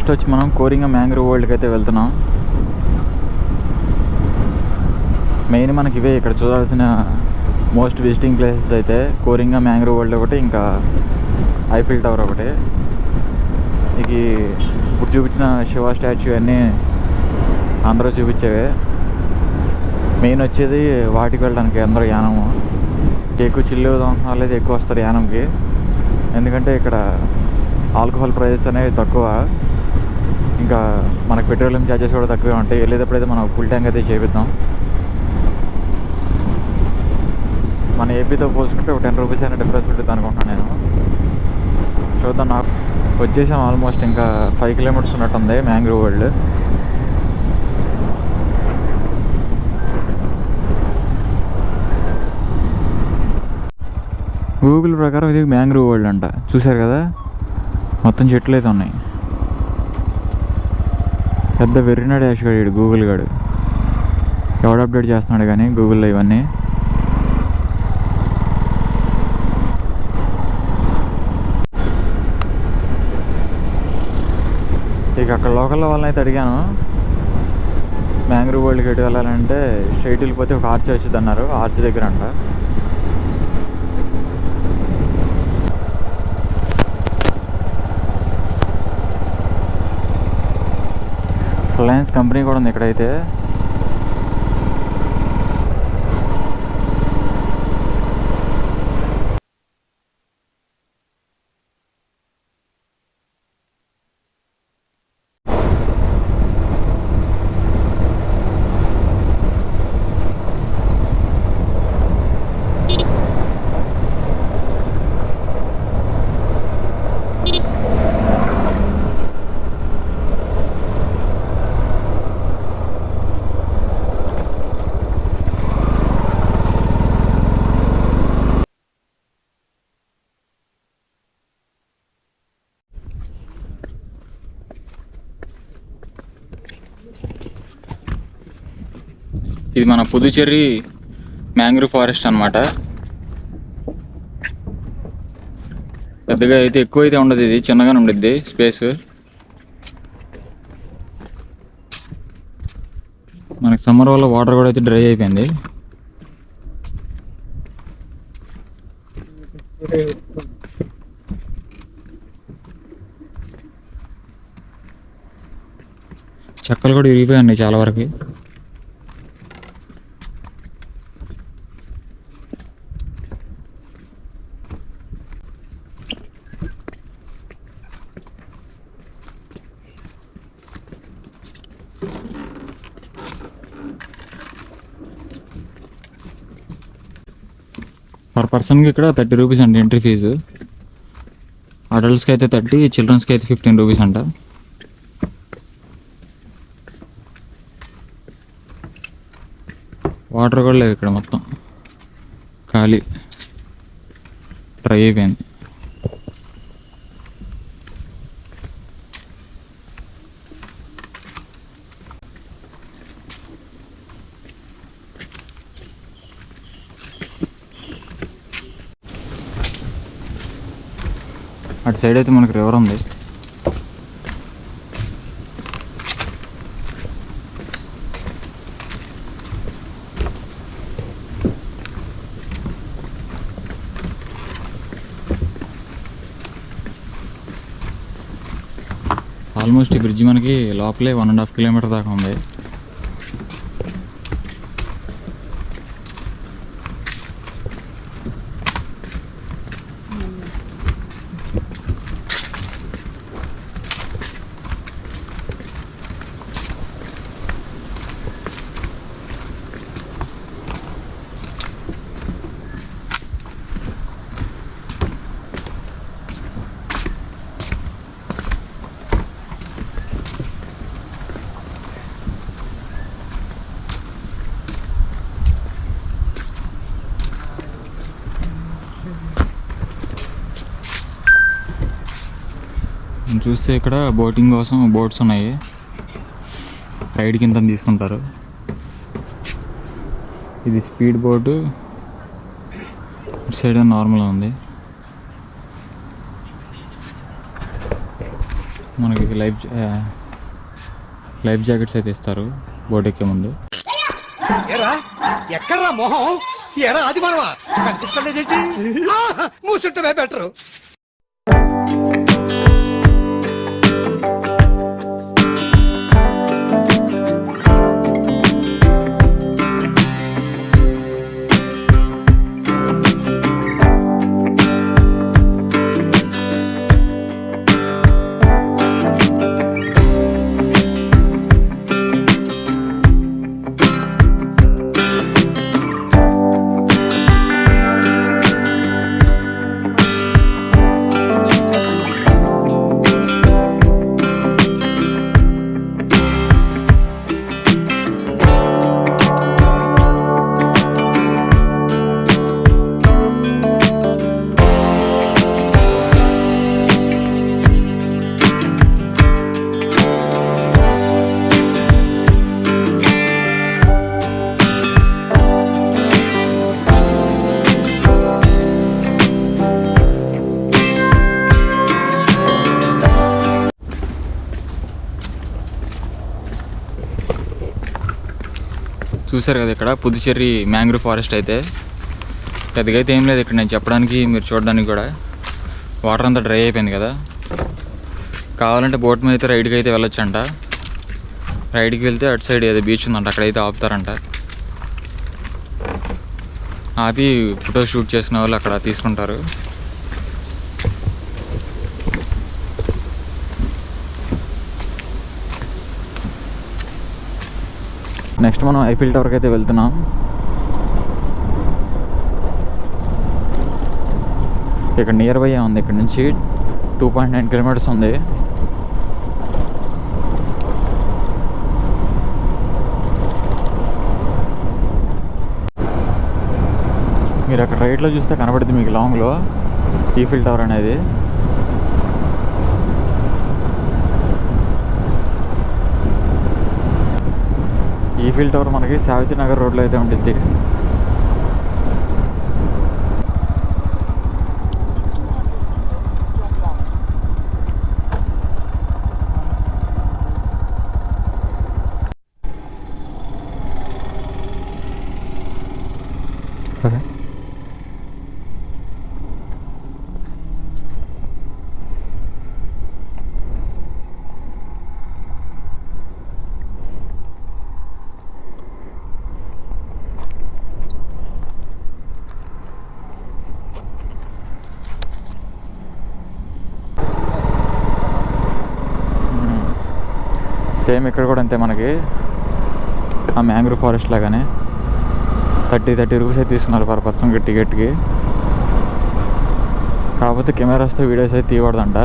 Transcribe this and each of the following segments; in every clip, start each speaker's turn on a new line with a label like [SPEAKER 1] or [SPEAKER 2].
[SPEAKER 1] Next వచ్చి మనం Coringa mangrove వరల్డ్కి అయితే వెళ్తున్నాం. మెయిన్ మనకి ఇవే ఇక్కడ చూడాల్సిన మోస్ట్ విజిటింగ్ ప్లేసెస్ అయితే కోరింగ మ్యాంగ్రూవ్ వరల్డ్ ఒకటి, ఇంకా ఐఫిల్ టవర్ ఒకటి. ఇక ఇప్పుడు చూపించిన శివ స్టాచ్యూ అన్నీ అందరూ చూపించేవే. మెయిన్ వచ్చేది వాటికి వెళ్ళడానికి అందరూ యానము ఎక్కువ చిల్లు వాళ్ళైతే ఎక్కువ వస్తారు యానంకి. ఎందుకంటే ఇక్కడ ఆల్కహాల్ ప్రైజెస్ అనేవి తక్కువ, ఇంకా మనకు పెట్రోలియం ఛార్జెస్ కూడా తక్కువే ఉంటాయి. వెళ్ళేటప్పుడైతే మనం ఫుల్ ట్యాంక్ అయితే చేపిద్దాం. మన ఏపీతో పోల్చుకుంటే ఒక 10 రూపీస్ అయినా డిఫరెన్స్ ఉంటుంది అనుకుంటున్నాను నేను. చూద్దాం. నాకు వచ్చేసాం ఆల్మోస్ట్, ఇంకా 5 కిలోమీటర్స్ ఉన్నట్టుంది మ్యాంగ్రూవ్ వరల్డ్. గూగుల్ ప్రకారం ఇది మ్యాంగ్రూవ్ వరల్డ్ అంట. చూశారు కదా, మొత్తం చెట్లు అయితే ఉన్నాయి. పెద్ద వెర్రినాడు యాష్ గాడు గూగుల్ గాడు. ఎవడు అప్డేట్ చేస్తున్నాడు కానీ గూగుల్లో ఇవన్నీ. ఇక అక్కడ లోకల్లో వాళ్ళని అయితే అడిగాను, మ్యాంగ్రూవ్ వరల్డ్కి ఎటు వెళ్ళాలంటే స్ట్రైట్ వెళ్ళిపోతే ఒక ఆర్చ్ వచ్చింది అన్నారు. ఆర్చ్ దగ్గర అంట. రిలయన్స్ కంపెనీ కూడా ఉంది ఇక్కడైతే. ఇది మన పుదుచ్చేరి మ్యాంగ్రూవ్ ఫారెస్ట్ అనమాట. పెద్దగా అయితే ఎక్కువ అయితే ఉండదు, ఇది చిన్నగానే ఉండిద్ది స్పేస్. మనకి సమ్మర్ వల్ల వాటర్ కూడా అయితే డ్రై అయిపోయింది. చెక్కలు కూడా విరిగిపోయాయి చాలా వరకు. పర్ పర్సన్కి ఇక్కడ 30 రూపీస్ అండి ఎంట్రీ ఫీజు. అడల్ట్స్కి అయితే 30, చిల్డ్రన్స్కి అయితే 15 రూపీస్ అంట. వాటర్ కూడా లేవు ఇక్కడ, మొత్తం ఖాళీ డ్రై అయిపోయింది. అటు సైడ్ అయితే మనకు రివర్ ఉంది. ఆల్మోస్ట్ ఈ బ్రిడ్జ్ మనకి లోపలే 1.5 కిలోమీటర్ దాకా ఉంది. చూస్తే ఇక్కడ బోటింగ్ కోసం బోట్స్ ఉన్నాయి, రైడ్ కింద తీసుకుంటారు. ఇది స్పీడ్ బోటు, ఇటు సైడ్ నార్మల్ ఉంది. మనకి లైఫ్ జాకెట్స్ అయితే ఇస్తారు బోట్ ఎక్కే ముందు.
[SPEAKER 2] ఎక్కడ్రా మొహం ఎరా అది మనవా కనిపిస్తలేదేంటి మూసుంటే బెటరు.
[SPEAKER 1] చూసారు కదా ఇక్కడ పుదుచ్చేరి మ్యాంగ్రూవ్ ఫారెస్ట్ అయితే పెద్దగా అయితే ఏం లేదు ఇక్కడ నేను చెప్పడానికి, మీరు చూడడానికి కూడా. వాటర్ అంతా డ్రై అయిపోయింది కదా. కావాలంటే బోట్ మీద అయితే రైడ్కి అయితే వెళ్ళొచ్చంట. రైడ్కి వెళ్తే అటు సైడ్ ఏదో బీచ్ ఉందంట, అక్కడైతే ఆపుతారంట. ఆపి ఫోటో షూట్ చేసిన వాళ్ళు అక్కడ తీసుకుంటారు. నెక్స్ట్ మనం ఐఫిల్ టవర్కి అయితే వెళ్తున్నాం. ఇక్కడ నియర్ బై ఉంది, ఇక్కడ నుంచి 2.9 కిలోమీటర్స్ ఉంది. మీరు అక్కడ రైట్లో చూస్తే కనబడుతుంది మీకు లాంగ్లో ఐఫిల్ టవర్ అనేది. ఐఫిల్ టవర్ మనకి సావిత్రి నగర్ రోడ్లో అయితే ఉంటుంది. ఓకే, సేమ్ ఇక్కడ కూడా అంతే. మనకి ఆ మ్యాంగ్రూవ్ ఫారెస్ట్ లాగానే 30 రూపీస్ అయితే తీసుకున్నారు పర్ పర్సన్కి టికెట్కి. కాకపోతే కెమెరాస్తో వీడియోస్ అయితే తీయకూడదంట.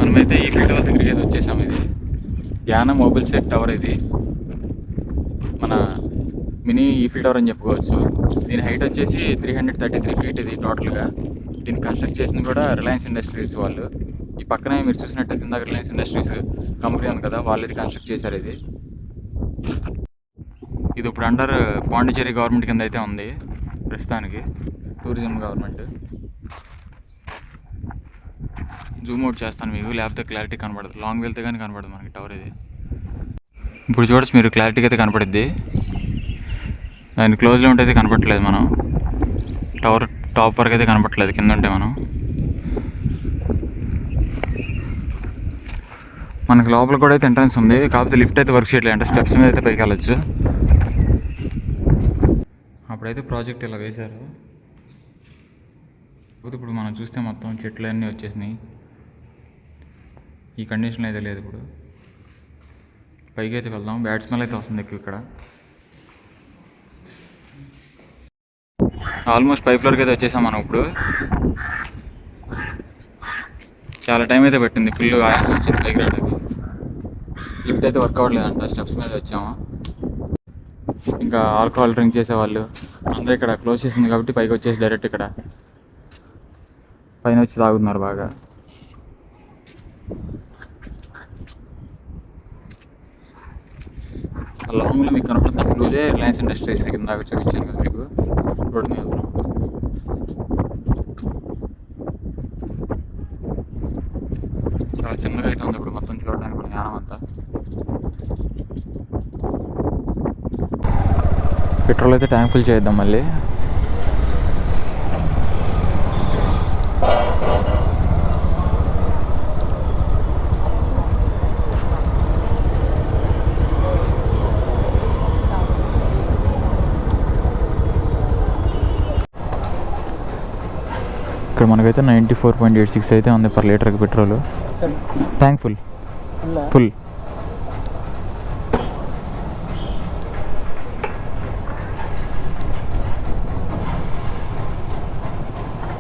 [SPEAKER 1] మనమైతే ఈ ఫీల్డ్ దగ్గరికి అయితే వచ్చేసాము. ఇది యానా మొబైల్ సెట్ టవర్. ఇది మన మినీ ఈఫిల్ టవర్ అని చెప్పుకోవచ్చు. దీని హైట్ వచ్చేసి 333 ఫీట్ ఇది టోటల్గా. దీన్ని కన్స్ట్రక్ట్ చేసింది కూడా రిలయన్స్ ఇండస్ట్రీస్ వాళ్ళు. ఈ పక్కనే మీరు చూసినట్టయితే ఇందాక రిలయన్స్ ఇండస్ట్రీస్ కంపెనీ ఉంది కదా, వాళ్ళు ఇది కన్స్ట్రక్ట్ చేశారు. ఇది ఇప్పుడు అండర్ పాండిచ్చేరి గవర్నమెంట్ కింద అయితే ఉంది ప్రస్తుతానికి, టూరిజం గవర్నమెంట్. జూమ్ అవుట్ చేస్తాను మీకు, లేకపోతే క్లారిటీ కనపడదు. లాంగ్ వెళ్తే కానీ కనపడదు మనకి టవర్ ఇది. ఇప్పుడు చూడచ్చు మీరు, క్లారిటీగా అయితే కనపడుద్ది. దాని క్లోజ్లో ఉంటే అయితే కనపడట్లేదు. మనం టవర్ టాప్ వరకు అయితే కనపడట్లేదు, కింద ఉంటే మనకి లోపల కూడా అయితే ఎంట్రన్స్ ఉంది. కాకపోతే లిఫ్ట్ అయితే వర్క్ చేయట్లేదు, అంటే స్టెప్స్ మీద అయితే పైకి వెళ్ళచ్చు. అప్పుడైతే ప్రాజెక్ట్ ఇలా వేశారు. ఇప్పుడు మనం చూస్తే మొత్తం చెట్లు అన్నీ వచ్చేసినాయి. ఈ కండిషన్ అయితే లేదు. ఇప్పుడు పైకి అయితే వెళ్దాం. బ్యాడ్ స్మెల్ అయితే వస్తుంది ఎక్కువ ఇక్కడ. ఆల్మోస్ట్ 5 ఫ్లోర్కి అయితే వచ్చేసాం మనం. ఇప్పుడు చాలా టైం అయితే పట్టింది, ఫుల్ ఆయాసం వచ్చింది పైకి రావడానికి. లిఫ్ట్ అయితే వర్క్ అవ్వట్లేదంట, స్టెప్స్ మీద వచ్చాము. ఇంకా ఆల్కహాల్ డ్రింక్ చేసేవాళ్ళు, అందరూ ఇక్కడ క్లోజ్ చేసింది కాబట్టి పైకి వచ్చేసి డైరెక్ట్ ఇక్కడ పైన వచ్చి తాగుతున్నారు బాగా. లాంగ్లో మీకు కనపడుతున్న ఫ్లూదే రిలయన్స్ ఇండస్ట్రీస్ కింద దాకా చూపించాను కదా మీకు రోడ్డు మీద వెళ్తున్నప్పుడు. చాలా చిన్నగా అయితే ఉంది ఇప్పుడు మొత్తం చూడడానికి కూడా యానం అంతా. పెట్రోల్ అయితే ట్యాంక్ ఫుల్ చేద్దాం మళ్ళీ. ఇక్కడ మనకైతే 94.86 అయితే ఉంది పర్ లీటర్కి పెట్రోల్. Tank full full.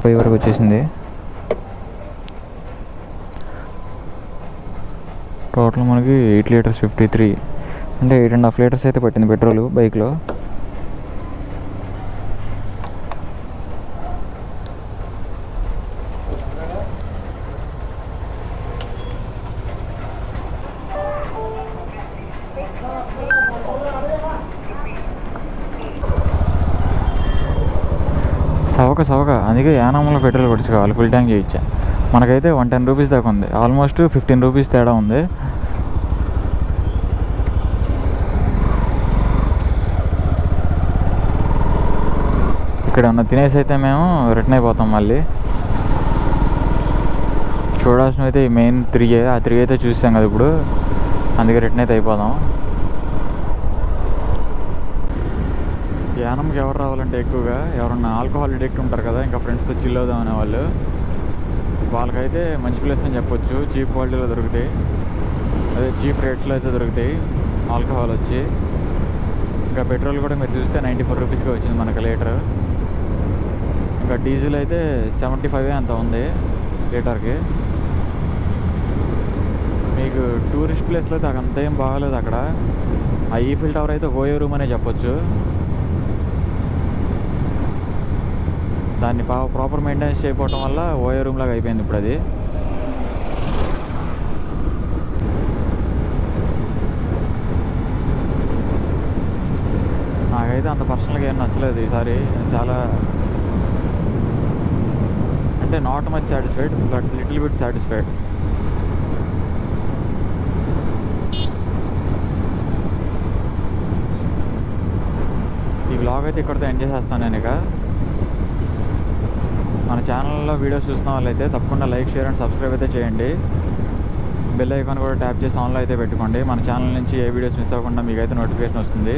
[SPEAKER 1] పై వరకు వచ్చేసింది. టోటల్ మనకి 8 లీటర్స్ 53 అంటే 8.5 లీటర్స్ అయితే పట్టింది పెట్రోల్ బైక్లో. సవక అందుకే యానంలో పెట్రోల్ కొట్టించుకోవాలి, ఫుల్ ట్యాంక్ చేయించా. మనకైతే 110 రూపీస్ దాకా ఉంది, ఆల్మోస్ట్ 15 రూపీస్ తేడా ఉంది. ఇక్కడ ఉన్న తినేసి అయితే మేము రిటర్న్ అయిపోతాం మళ్ళీ. చూడాల్సినవి అయితే మెయిన్ 3 ఆ 3 అయితే చూసాం కదా ఇప్పుడు, అందుకే రిటర్న్ అయితే అయిపోదాం. యానంకి ఎవరు రావాలంటే ఎక్కువగా ఎవరన్నా ఆల్కహాల్ అడిక్ట్ ఉంటారు కదా, ఇంకా ఫ్రెండ్స్తో చిల్ అవుదాం అనే వాళ్ళు, వాళ్ళకైతే మంచి ప్లేస్ అని చెప్పొచ్చు. చీప్ క్వాలిటీలో దొరుకుతాయి, అదే చీప్ రేట్స్లో అయితే దొరుకుతాయి ఆల్కహాల్ వచ్చి. ఇంకా పెట్రోల్ కూడా మీరు చూస్తే 94 రూపీస్కి వచ్చింది మనకు లీటర్. ఇంకా డీజిల్ అయితే 75 అంత ఉంది లీటర్కి. మీకు టూరిస్ట్ ప్లేస్లో అయితే అంత ఏం బాగాలేదు అక్కడ. ఆ ఈఫిల్ టవర్ అయితే హోయో రూమ్ అనే చెప్పొచ్చు. దాన్ని ప్రాపర్ మెయింటెనెన్స్ చేయకపోవటం వల్ల ఓయో రూమ్ లాగా అయిపోయింది ఇప్పుడు అది. నాకైతే అంత పర్సనల్గా ఏం నచ్చలేదు ఈసారి. చాలా అంటే not much satisfied, but little bit satisfied. ఈ వ్లాగ్ అయితే ఇక్కడితో ఎండ్ చేసేస్తాను నేను. ఇక మన ఛానల్లో వీడియోస్ చూస్తున్న వాళ్ళైతే తప్పకుండా లైక్, షేర్ అండ్ సబ్స్క్రైబ్ అయితే చేయండి. బెల్ ఐకాన్ కూడా ట్యాప్ చేసి ఆన్లో అయితే పెట్టుకోండి. మన ఛానల్ నుంచి ఏ వీడియోస్ మిస్ అవ్వకుండా మీకైతే నోటిఫికేషన్ వస్తుంది.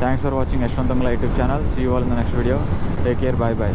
[SPEAKER 1] Thanks for watching Yashwant YouTube channel. See you all in the next video. Take care, bye bye.